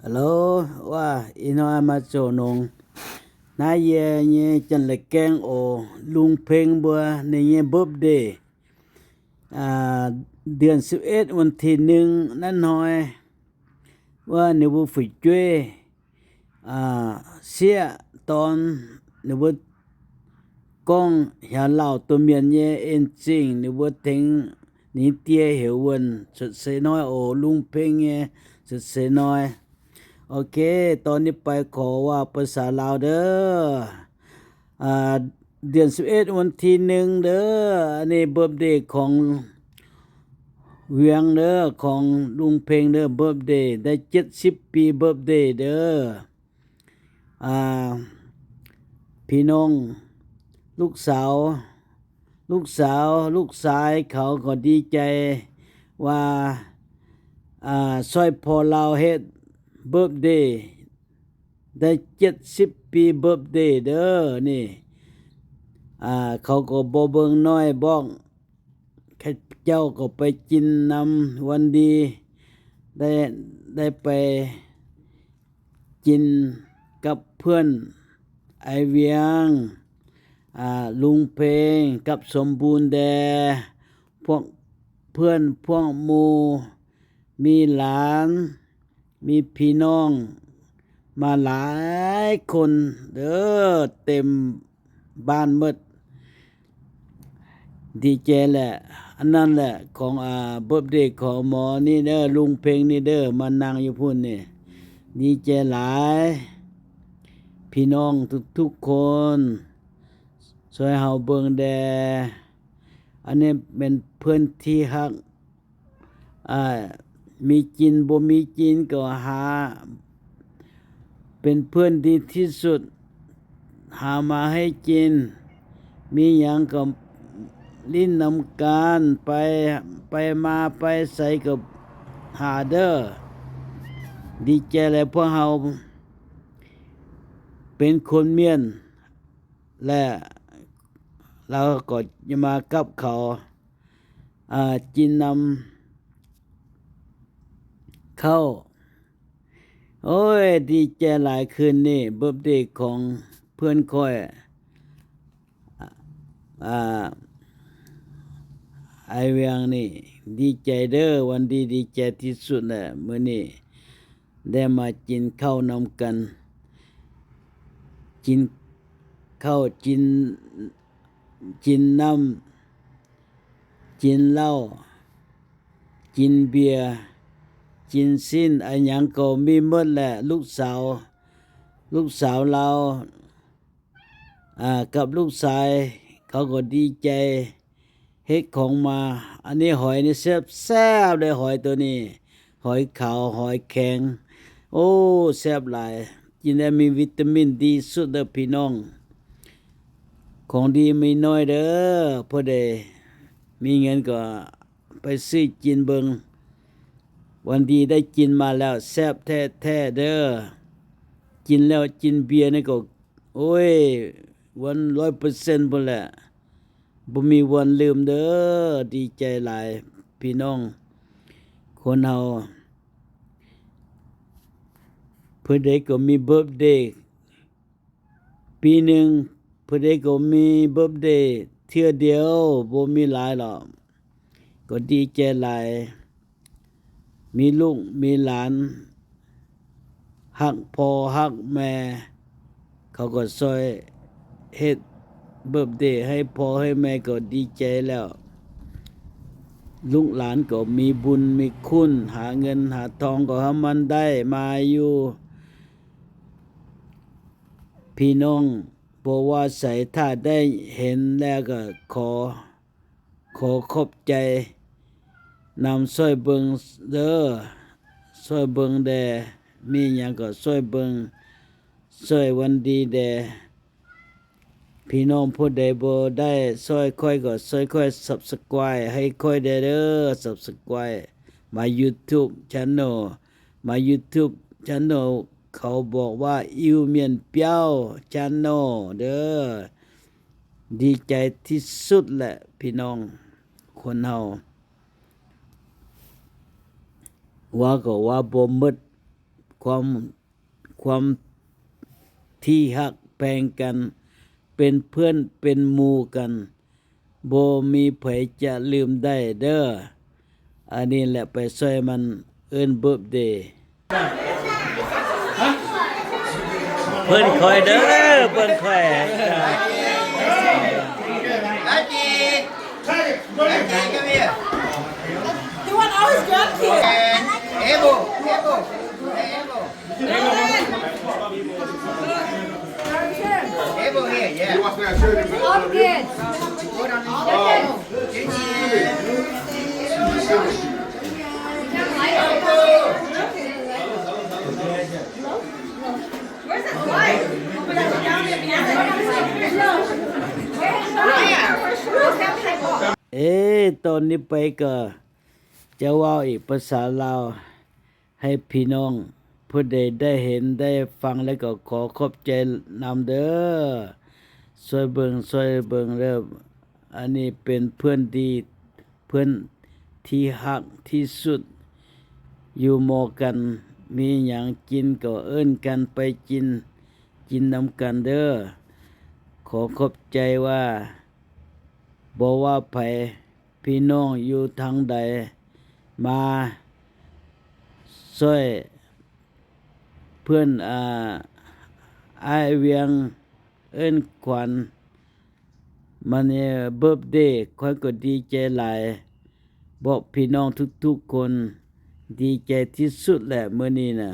Hello, wa ino amazonong na ye nye chân le keng o lung pheng bua ne nye birthdayเดือน11วันที่1นั่นน้อยว่าในบุฝึกช่วยเสียตอนในบุกองหาเหล่าตัวเมียนเย่เอ็นจริงในบุถึงนี่เตี้ยเหววันสุดเสน้อยโอลุงเพ่งเย่สุดเสน้อยโอเคตอนนี้ไปขอว่าภาษาลาวเด้อเดือน11วันที่1เด้ออันนี้เบิร์ธเดย์ของเวียงเด้อของลุงเพ่งเด้อเบิร์ธเดย์ได้70ปีเบิร์ธเดย์เด้อพี่น้องลูกสาวลูกชายเขาก็ดีใจว่าซอยพอเราเฮ็ดเบิร์ธเดย์ได้70ปีเบิร์ธเดย์เด้อนี่เขาก็บ่เบิ่งน้อยบ้องข้าเจ้าก็ไปกินนำวันดีได้ไปกินกับเพื่อนไอเวียงลุงเพงกับสมบูรณ์แดพวกเพื่อนพวกหมู่มีหลานมีพี่น้องมาหลายคนเด้อเต็มบ้านหมดดีเจแหละอันนั้นแหละของเบิร์ธเดย์ของหมอนี่เด้อลุงเพงนี่เด้อมานั่งอยู่พุ่นนี่ดีเจหลายพี่น้องทุกคนช่วยเฮาเบิ่งแดอันนี้เป็นเพื่อนที่ฮักมีกินบ่มีกินก็หาเป็นเพื่อนดีที่สุดหามาให้กินมีหยังก็ลิ้นนำการไปมาไปใส่กับหาเด้อดีใจแล้วพวกเฮาเป็นคนเมียนและเราก็จะมากับเขากินนำเข้าโอ้ยดีใจหลายคืนนี่เบิร์ธเดย์ของเพื่อนค่อยไอเวียงนี่ดีใจเด้อวันดีใจที่สุดแหละมื้อนี้ได้มากินข้าวนำกันกินข้าวกินน้ำกินเหล้ากินเบียร์กินสิ้นอันหยังก็มีหมดแหละลูกสาวเรากับลูกชายเขาก็ดีใจเฮ็ดของมาอันนี้หอยนี่แซ่บเลยหอยตัวนี้หอยขาวหอยแข็งโอ้แซ่บหลายกินแล้วมีวิตามินดีสุดเด้อพี่น้องของดีไม่น้อยเด้อพอได้มีเงินก็ไปซื้อกินเบิ่งวันดีได้กินมาแล้วแซ่บแท้ๆเด้อกินแล้วกินเบียร์นี่ก็โอ้ยวัน100%พุ่นแหละบ่มีวันลืมเด้อดีใจหลายพี่น้องคนเฮาเพิ่นได้ก็มีเบิร์ธเดย์ปีหนึ่งเพิ่นได้ก็มีเบิร์ธเดย์เทื่อเดียวบ่มีหลายหรอกก็ดีใจหลายมีลูกมีหลานฮักพ่อฮักแม่เขาก็ช่วยเฮ็ดเบิร์ธเดย์ให้พ่อให้แม่ก็ดีใจแล้วลูกหลานก็มีบุญมีคุณหาเงินหาทองก็ให้มันได้มาอยู่พี่น้องบอกว่าใส่ถ้าได้เห็นแล้วก็ขอขอบใจนำช่วยเบิ่งเด้อช่วยเบิ่งแดมีหยังก็ช่วยเบิ่งช่วยวันดีแดพี่น้องผู้ใดบ่ได้ช่วยค่อยก็ช่วยค่อย Subscribe ให้ค่อยได้เด้อ Subscribe มา YouTube Channel มา YouTube Channel เขาบอกว่าอิวเมียนเปียว Channel เด้อดีใจที่สุดแหละพี่น้องคนเฮาว่าก็ว่าบ่หมด ความความที่ฮักแพงกัน เป็นเพื่อนเป็นหมู่กันบ่มีไผจะลืมได้เด้ออันนี้แหละไปช่วยมันเอิ้นเบิร์ธเดย์เพิ่นคอยเด้อเพิ่นคอย Lucky! Lucky, come here. You want all his grandkids? And Ebo, Ebo. Hey, Ebo. Ebo here, yeah. All kids. Where's his wife? Yeah. ตอนนี้ไปก็จะเว้าอีกภาษาลาวให้พี่น้องผู้ใดได้เห็นได้ฟังแล้วก็ขอขอบใจนำเด้อช่วยเบิ่งเด้ออันนี้เป็นเพื่อนดีเพื่อนที่ฮักที่สุดอยู่หมู่กันมีหยังกินก็เอิ้นกันไปกินนำกันเด้อขอขอบใจว่าบ่ว่าไผพี่น้องอยู่ทางใดมาช่วยเพื่อนอ้ายเวียงเอิ้นขวัญมันเบิร์ธเดย์ข้อยก็ดีใจหลายบอกพี่น้องทุกๆคนดีใจที่สุดแหละมื้อนี้น่ะ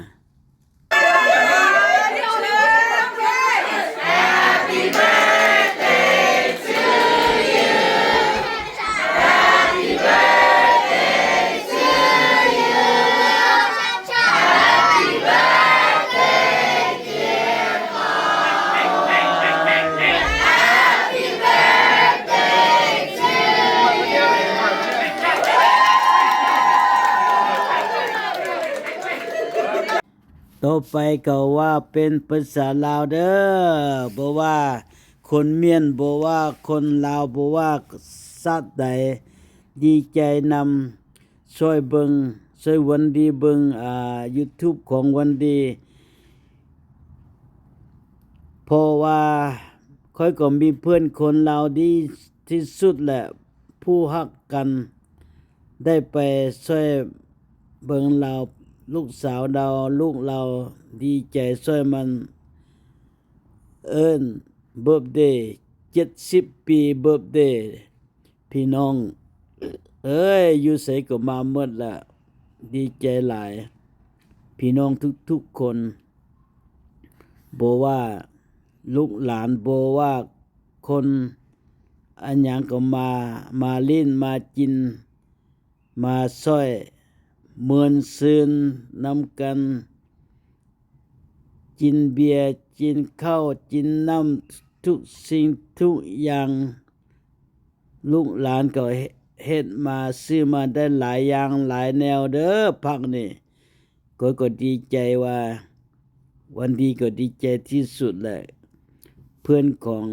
ต่อไปก็ว่าเป็นภาษาลาวเด้อบ่ว่าคนเมียนบ่ว่าคนลาวบ่ว่าสัตว์ใดดีใจนำช่วยเบิงช่วยวันดีเบิงYouTube ของวันดีเพราะว่าค่อยก็มีเพื่อนคนลาวดีที่สุดแหละผู้ฮักกันได้ไปช่วยเบิงลาวลูกสาวเราลูกเราดีใจช่วยมันเอิ้นเบิร์ธเดย์70 ปีเบิร์ธเดย์พี่น้องอยู่ไสก็มาหมดละดีใจหลายพี่น้องทุกๆคนบ่ว่าลูกหลานบ่ว่าคนอันหยังก็มาลิ้นมากินมาช่วยเหมือนซื่นนำกันกินเบียร์กินข้าวกินน้ำทุกสิ่งทุกอย่างลูกหลานก็เฮ็ดมาซื้อมาได้หลายอย่างหลายแนวเด้อพักนี่ก็ดีใจว่าวันดีก็ดีใจที่สุดแหละเพื่อนของ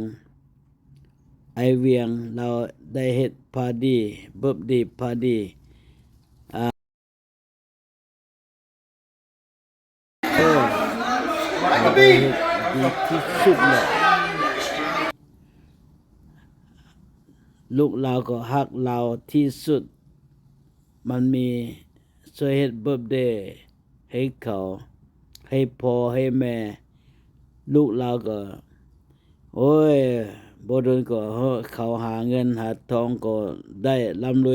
ไอเวียงเราได้เฮ็ดพาร์ตี้เบิร์ธเดย์พาร์ตี้ดีที่สุดแหละลูกเราก็ฮักเราที่สุดมันมีช่วยเฮ็ดเบิร์ธเดย์ให้เขาให้พ่อให้แม่ลูกเราก็โอ้ยบ่โดนก็เขาหาเงินหาทองก็ได้ร่ำ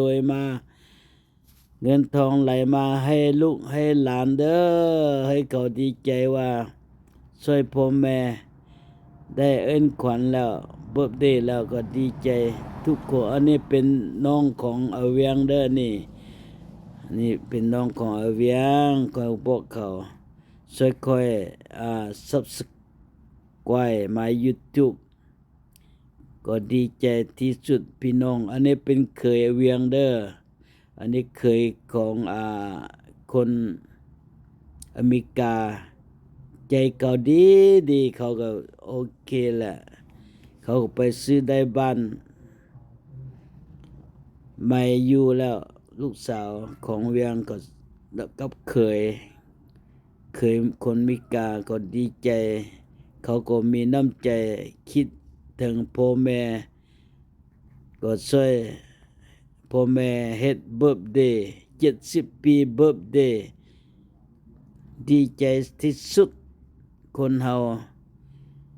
รวยมาเงินทองไหลมาให้ลูกให้หลานเด้อให้เขาดีใจว่าช่วยพ่อแม่ได้เอิ้นขวัญแล้วเบิร์ธเดย์แล้วก็ดีใจทุกคนอันนี้เป็นน้องของอาเวียงเด้อนี่เป็นน้องของอาเวียงก็บอกเขาช่วยคอยsubscribe my YouTube ก็ดีใจที่สุดพี่น้องอันนี้เป็นเคยอาเวียงเด้ออันนี้เคยของคนอเมริกาใจเขาดีเขาก็โอเคแหละเขาก็ไปซื้อได้บ้านใหม่อยู่แล้วลูกสาวของเวียงก็กับเคย ยคนมิกาก็ดีใจ เขาก็มีน้ำใจคิดถึงพ่อแม่ก็ช่วยพ่อแม่เฮ็ดเบิร์ธเดย์70 ปีเบิร์ธเดย์ดีใจที่สุดคนเฮา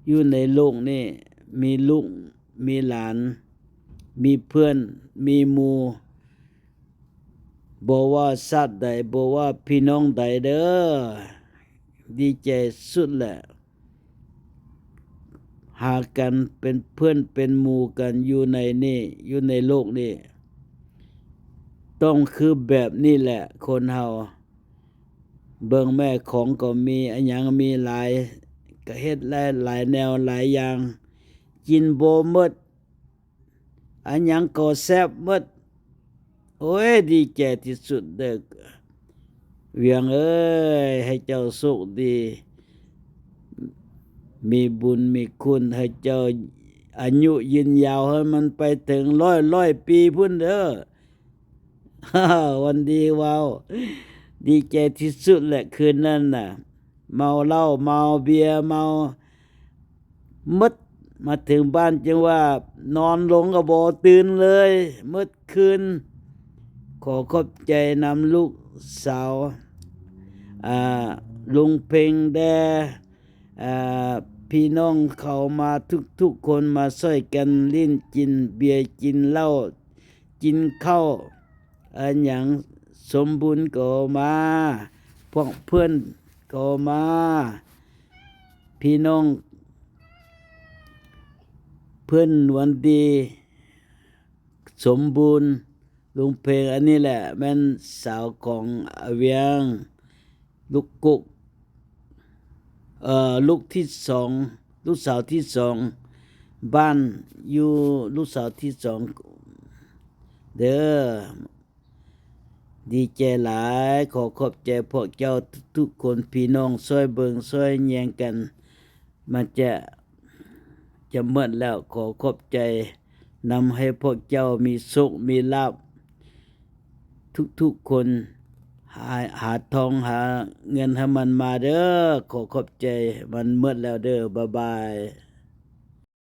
อยู่ในโลกนี้มีลูกมีหลานมีเพื่อนมีหมู่บ่ว่าสัตว์ใดบ่ว่าพี่น้องใดเด้อดีใจสุดแหละหากันเป็นเพื่อนเป็นหมู่กันอยู่ในนี่อยู่ในโลกนี้ต้องคือแบบนี้แหละคนเฮาเบิ่งแม่ของก็มีอันหยังมีหลายก็เฮ็ดหลายแนวหลายอย่างกินบ่หมดอันหยังก็แซ่บหมดโอ้ยดีใจที่สุดเด้อเวียงเอ้ยให้เจ้าสุขดีมีบุญมีคุณให้เจ้าอายุยืนยาวให้มันไปถึงร้อยปีพุ่นเด้อ วันดีว้าวดีใจที่สุดแหละคืนนั้นน่ะเมาเหล้าเมาเบียร์เมามืดมาถึงบ้านจังว่านอนลงก็บ่ตื่นเลยมืดคืนขอขอบใจนำลูกสาวลุงเพ็งแดพี่น้องเขามาทุกคนมาช่วยกันลิ้นกินเบียร์กินเหล้ากินข้าวอันหยังสมบูรณ์ก็มาพวกเพื่อนก็มาพี่น้องเพื่อนวันดีสมบูรณ์ลุงเพลงอันนี้แหละแม่นสาวของเวียงลูกกุกลูกที่สองลูกสาวที่สองบ้านอยู่ลูกสาวที่สองเด้อดีใจหลายขอขอบใจพวกเจ้าทุกคนพี่น้องช่วยเบิ่งช่วยแยงกันมันจะหมดแล้วขอขอบใจนำให้พวกเจ้ามีสุขมีลาภทุกคนหาทองหาเงินให้มันมาเด้อขอขอบใจมันหมดแล้วเด้อบ๊ายบาย